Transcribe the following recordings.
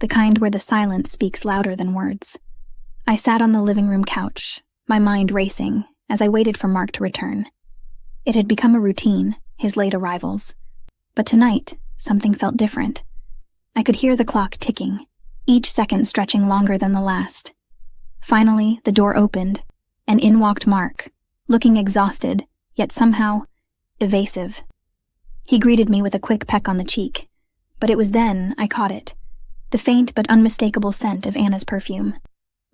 the kind where the silence speaks louder than words. I sat on the living room couch, my mind racing, as I waited for Mark to return. It had become a routine, his late arrivals. But tonight, something felt different. I could hear the clock ticking, each second stretching longer than the last. Finally, the door opened, and in walked Mark, looking exhausted, yet somehow evasive. He greeted me with a quick peck on the cheek, but it was then I caught it, the faint but unmistakable scent of Anna's perfume.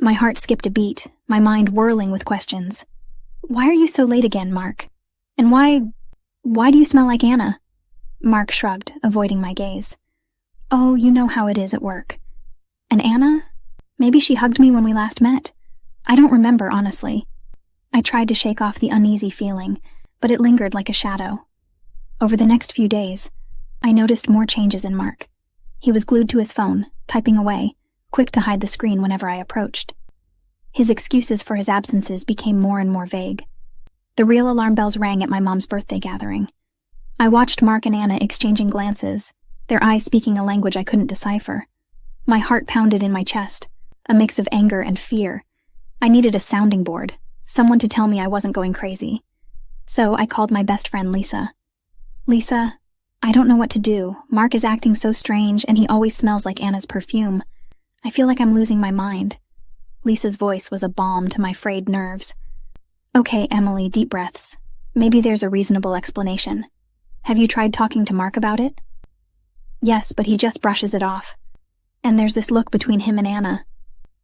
My heart skipped a beat, my mind whirling with questions. Why are you so late again, Mark? And why do you smell like Anna? Mark shrugged, avoiding my gaze. Oh, you know how it is at work. And Anna? Maybe she hugged me when we last met. I don't remember, honestly. I tried to shake off the uneasy feeling, but it lingered like a shadow. Over the next few days, I noticed more changes in Mark. He was glued to his phone, typing away, quick to hide the screen whenever I approached. His excuses for his absences became more and more vague. The real alarm bells rang at my mom's birthday gathering. I watched Mark and Anna exchanging glances, their eyes speaking a language I couldn't decipher. My heart pounded in my chest, a mix of anger and fear. I needed a sounding board, someone to tell me I wasn't going crazy. So I called my best friend Lisa. Lisa, I don't know what to do. Mark is acting so strange, and he always smells like Anna's perfume. I feel like I'm losing my mind. Lisa's voice was a balm to my frayed nerves. Okay, Emily, deep breaths. Maybe there's a reasonable explanation. Have you tried talking to Mark about it? Yes, but he just brushes it off. And there's this look between him and Anna.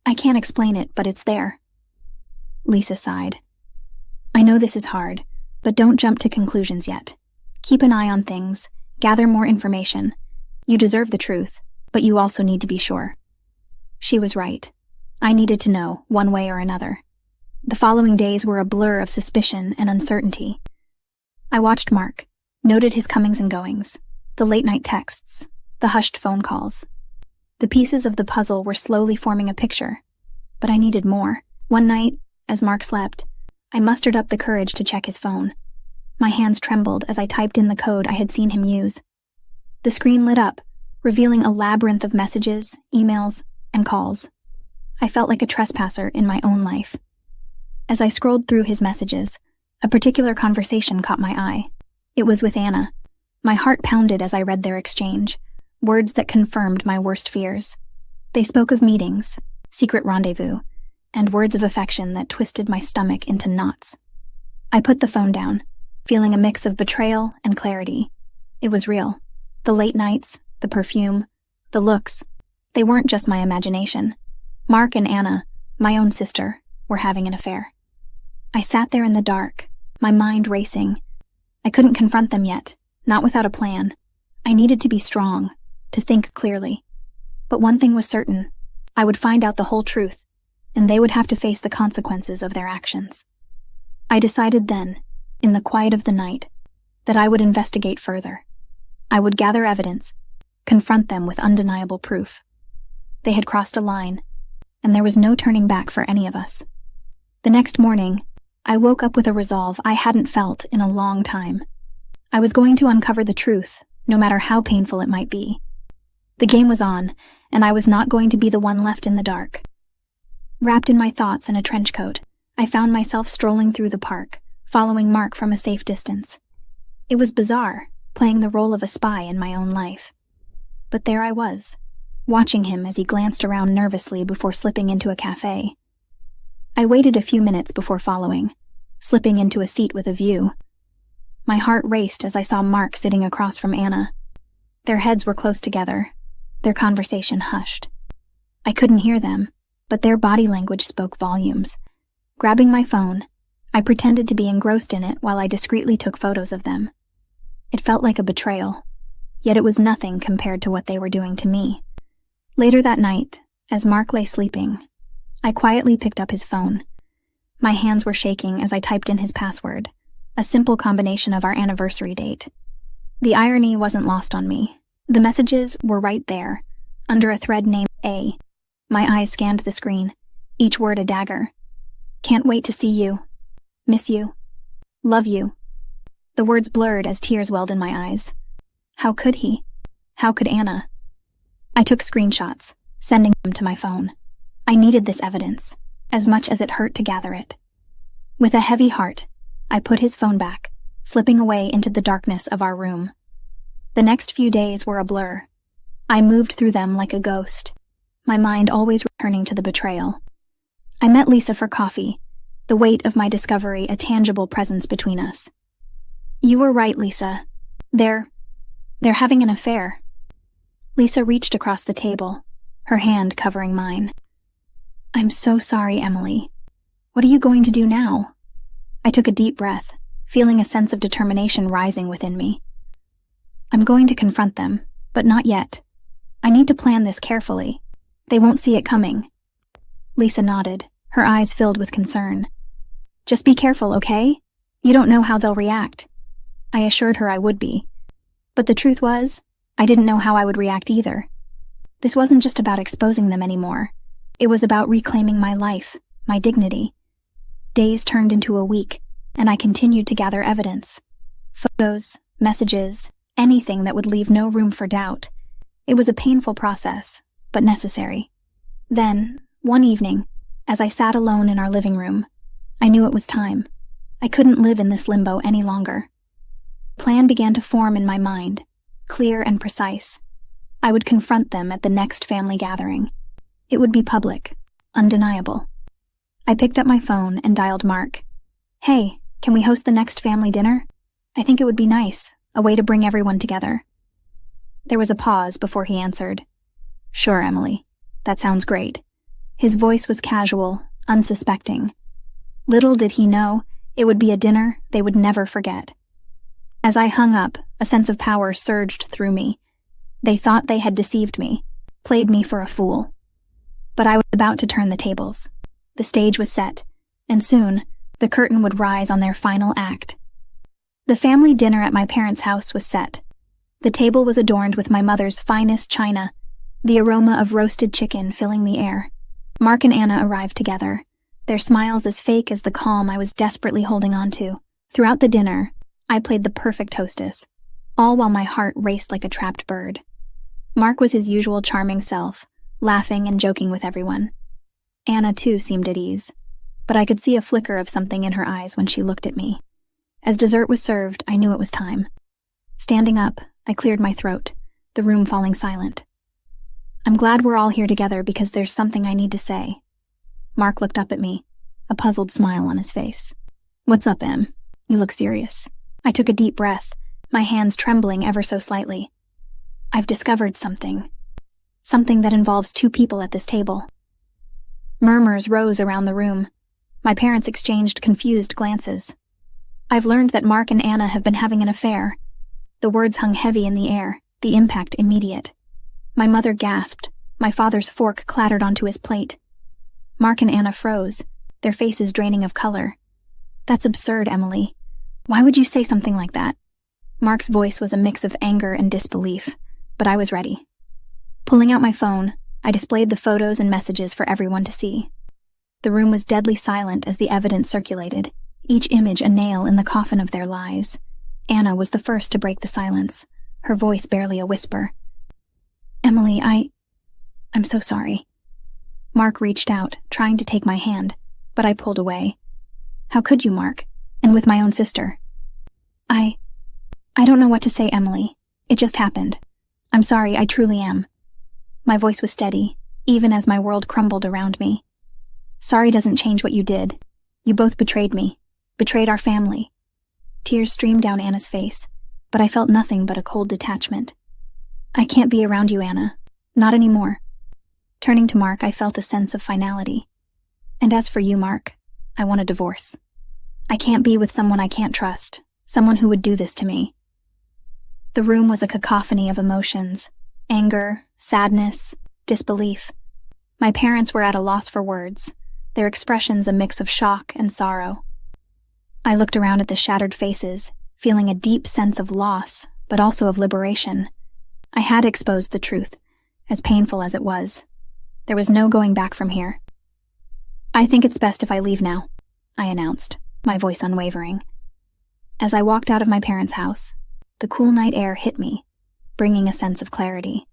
I can't explain it, but it's there. Lisa sighed. I know this is hard, but don't jump to conclusions yet. Keep an eye on things, gather more information. You deserve the truth, but you also need to be sure. She was right. I needed to know, one way or another. The following days were a blur of suspicion and uncertainty. I watched Mark, noted his comings and goings, the late-night texts, the hushed phone calls. The pieces of the puzzle were slowly forming a picture, but I needed more. One night, as Mark slept, I mustered up the courage to check his phone. My hands trembled as I typed in the code I had seen him use. The screen lit up, revealing a labyrinth of messages, emails, and calls. I felt like a trespasser in my own life. As I scrolled through his messages, a particular conversation caught my eye. It was with Anna. My heart pounded as I read their exchange, words that confirmed my worst fears. They spoke of meetings, secret rendezvous, and words of affection that twisted my stomach into knots. I put the phone down, feeling a mix of betrayal and clarity. It was real. The late nights, the perfume, the looks, they weren't just my imagination. Mark and Anna, my own sister, were having an affair. I sat there in the dark, my mind racing. I couldn't confront them yet, not without a plan. I needed to be strong, to think clearly. But one thing was certain. I would find out the whole truth, and they would have to face the consequences of their actions. I decided then, in the quiet of the night, that I would investigate further. I would gather evidence, confront them with undeniable proof. They had crossed a line, and there was no turning back for any of us. The next morning, I woke up with a resolve I hadn't felt in a long time. I was going to uncover the truth, no matter how painful it might be. The game was on, and I was not going to be the one left in the dark. Wrapped in my thoughts and a trench coat, I found myself strolling through the park, following Mark from a safe distance. It was bizarre, playing the role of a spy in my own life. But there I was, watching him as he glanced around nervously before slipping into a cafe. I waited a few minutes before following, slipping into a seat with a view. My heart raced as I saw Mark sitting across from Anna. Their heads were close together, their conversation hushed. I couldn't hear them, but their body language spoke volumes. Grabbing my phone, I pretended to be engrossed in it while I discreetly took photos of them. It felt like a betrayal, yet it was nothing compared to what they were doing to me. Later that night, as Mark lay sleeping, I quietly picked up his phone. My hands were shaking as I typed in his password, a simple combination of our anniversary date. The irony wasn't lost on me. The messages were right there, under a thread named A. My eyes scanned the screen, each word a dagger. Can't wait to see you. Miss you. Love you. The words blurred as tears welled in my eyes. How could he? How could Anna? I took screenshots, sending them to my phone. I needed this evidence, as much as it hurt to gather it. With a heavy heart, I put his phone back, slipping away into the darkness of our room. The next few days were a blur. I moved through them like a ghost, my mind always returning to the betrayal. I met Lisa for coffee, the weight of my discovery a tangible presence between us. "You were right, Lisa. They're having an affair." Lisa reached across the table, her hand covering mine. "I'm so sorry, Emily. What are you going to do now?" I took a deep breath, feeling a sense of determination rising within me. "I'm going to confront them, but not yet. I need to plan this carefully. They won't see it coming." Lisa nodded, her eyes filled with concern. "Just be careful, okay? You don't know how they'll react." I assured her I would be. But the truth was, I didn't know how I would react either. This wasn't just about exposing them anymore. It was about reclaiming my life, my dignity. Days turned into a week, and I continued to gather evidence. Photos, messages, anything that would leave no room for doubt. It was a painful process, but necessary. Then, one evening, as I sat alone in our living room, I knew it was time. I couldn't live in this limbo any longer. A plan began to form in my mind, clear and precise. I would confront them at the next family gathering. It would be public, undeniable. I picked up my phone and dialed Mark. "Hey, can we host the next family dinner? I think it would be nice, a way to bring everyone together." There was a pause before he answered. "Sure, Emily. That sounds great." His voice was casual, unsuspecting. Little did he know, it would be a dinner they would never forget. As I hung up, a sense of power surged through me. They thought they had deceived me, played me for a fool. But I was about to turn the tables. The stage was set, and soon, the curtain would rise on their final act. The family dinner at my parents' house was set. The table was adorned with my mother's finest china, the aroma of roasted chicken filling the air. Mark and Anna arrived together, their smiles as fake as the calm I was desperately holding on to. Throughout the dinner, I played the perfect hostess, all while my heart raced like a trapped bird. Mark was his usual charming self, laughing and joking with everyone. Anna, too, seemed at ease, but I could see a flicker of something in her eyes when she looked at me. As dessert was served, I knew it was time. Standing up, I cleared my throat, the room falling silent. "I'm glad we're all here together because there's something I need to say." Mark looked up at me, a puzzled smile on his face. "What's up, Em? You look serious." I took a deep breath, my hands trembling ever so slightly. "I've discovered something. Something that involves two people at this table." Murmurs rose around the room. My parents exchanged confused glances. "I've learned that Mark and Anna have been having an affair." The words hung heavy in the air, the impact immediate. My mother gasped. My father's fork clattered onto his plate. Mark and Anna froze, their faces draining of color. "That's absurd, Emily. Why would you say something like that?" Mark's voice was a mix of anger and disbelief, but I was ready. Pulling out my phone, I displayed the photos and messages for everyone to see. The room was deadly silent as the evidence circulated, each image a nail in the coffin of their lies. Anna was the first to break the silence, her voice barely a whisper. "Emily, I'm so sorry." Mark reached out, trying to take my hand, but I pulled away. "How could you, Mark? And with my own sister?" I don't know what to say, Emily. It just happened. I'm sorry, I truly am." My voice was steady, even as my world crumbled around me. "Sorry doesn't change what you did. You both betrayed me, betrayed our family." Tears streamed down Anna's face, but I felt nothing but a cold detachment. "I can't be around you, Anna. Not anymore." Turning to Mark, I felt a sense of finality. "And as for you, Mark, I want a divorce. I can't be with someone I can't trust, someone who would do this to me." The room was a cacophony of emotions: anger, sadness, disbelief. My parents were at a loss for words, their expressions a mix of shock and sorrow. I looked around at the shattered faces, feeling a deep sense of loss, but also of liberation. I had exposed the truth, as painful as it was. There was no going back from here. "I think it's best if I leave now," I announced, my voice unwavering. As I walked out of my parents' house, the cool night air hit me, bringing a sense of clarity.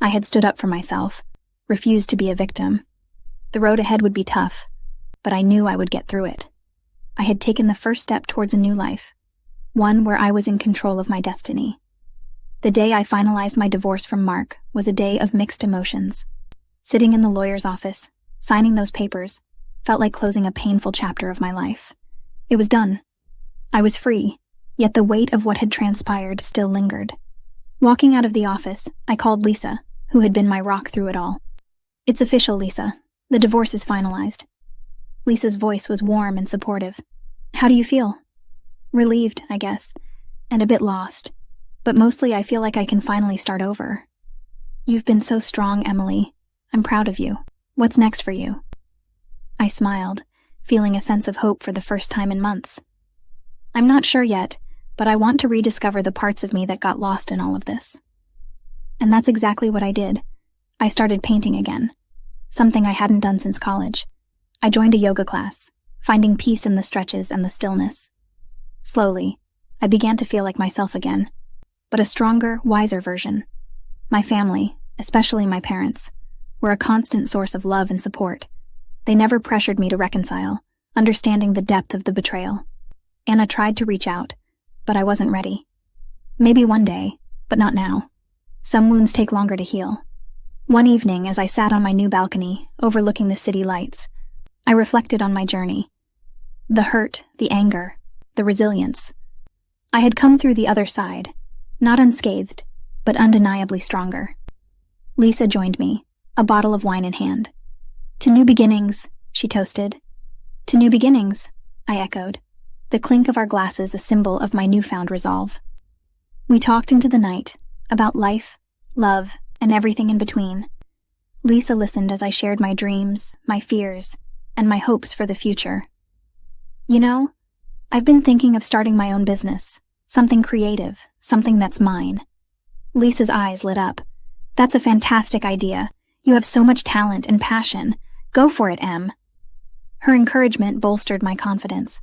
I had stood up for myself, refused to be a victim. The road ahead would be tough, but I knew I would get through it. I had taken the first step towards a new life, one where I was in control of my destiny. The day I finalized my divorce from Mark was a day of mixed emotions. Sitting in the lawyer's office, signing those papers, felt like closing a painful chapter of my life. It was done. I was free, yet the weight of what had transpired still lingered. Walking out of the office, I called Lisa, who had been my rock through it all. "It's official, Lisa. The divorce is finalized." Lisa's voice was warm and supportive. "How do you feel?" "Relieved, I guess, and a bit lost. But mostly I feel like I can finally start over." "You've been so strong, Emily. I'm proud of you. What's next for you?" I smiled, feeling a sense of hope for the first time in months. "I'm not sure yet, but I want to rediscover the parts of me that got lost in all of this." And that's exactly what I did. I started painting again, something I hadn't done since college. I joined a yoga class, finding peace in the stretches and the stillness. Slowly, I began to feel like myself again, but a stronger, wiser version. My family, especially my parents, were a constant source of love and support. They never pressured me to reconcile, understanding the depth of the betrayal. Anna tried to reach out, but I wasn't ready. Maybe one day, but not now. Some wounds take longer to heal. One evening, as I sat on my new balcony, overlooking the city lights, I reflected on my journey. The hurt, the anger, the resilience. I had come through the other side, not unscathed, but undeniably stronger. Lisa joined me, a bottle of wine in hand. "To new beginnings," she toasted. "To new beginnings," I echoed, the clink of our glasses a symbol of my newfound resolve. We talked into the night, about life, love, and everything in between. Lisa listened as I shared my dreams, my fears, and my hopes for the future. "You know, I've been thinking of starting my own business, something creative, something that's mine." Lisa's eyes lit up. "That's a fantastic idea. You have so much talent and passion. Go for it, Em." Her encouragement bolstered my confidence.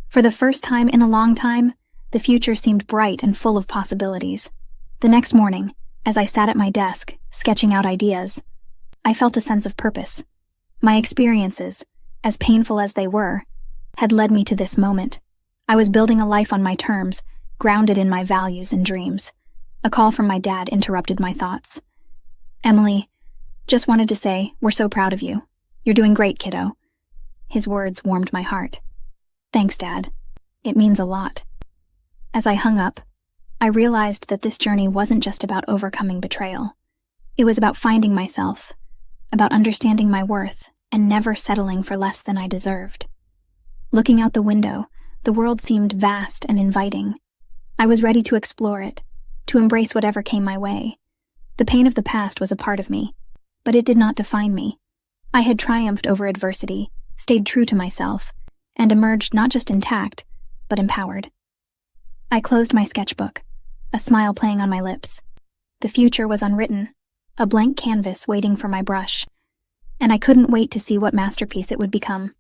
For the first time in a long time, the future seemed bright and full of possibilities. The next morning, as I sat at my desk, sketching out ideas, I felt a sense of purpose. My experiences, as painful as they were, had led me to this moment. I was building a life on my terms, grounded in my values and dreams. A call from my dad interrupted my thoughts. "Emily, just wanted to say, we're so proud of you. You're doing great, kiddo." His words warmed my heart. "Thanks, Dad. It means a lot." As I hung up, I realized that this journey wasn't just about overcoming betrayal. It was about finding myself, about understanding my worth, and never settling for less than I deserved. Looking out the window, the world seemed vast and inviting. I was ready to explore it, to embrace whatever came my way. The pain of the past was a part of me, but it did not define me. I had triumphed over adversity, stayed true to myself, and emerged not just intact, but empowered. I closed my sketchbook, a smile playing on my lips. The future was unwritten, a blank canvas waiting for my brush, and I couldn't wait to see what masterpiece it would become.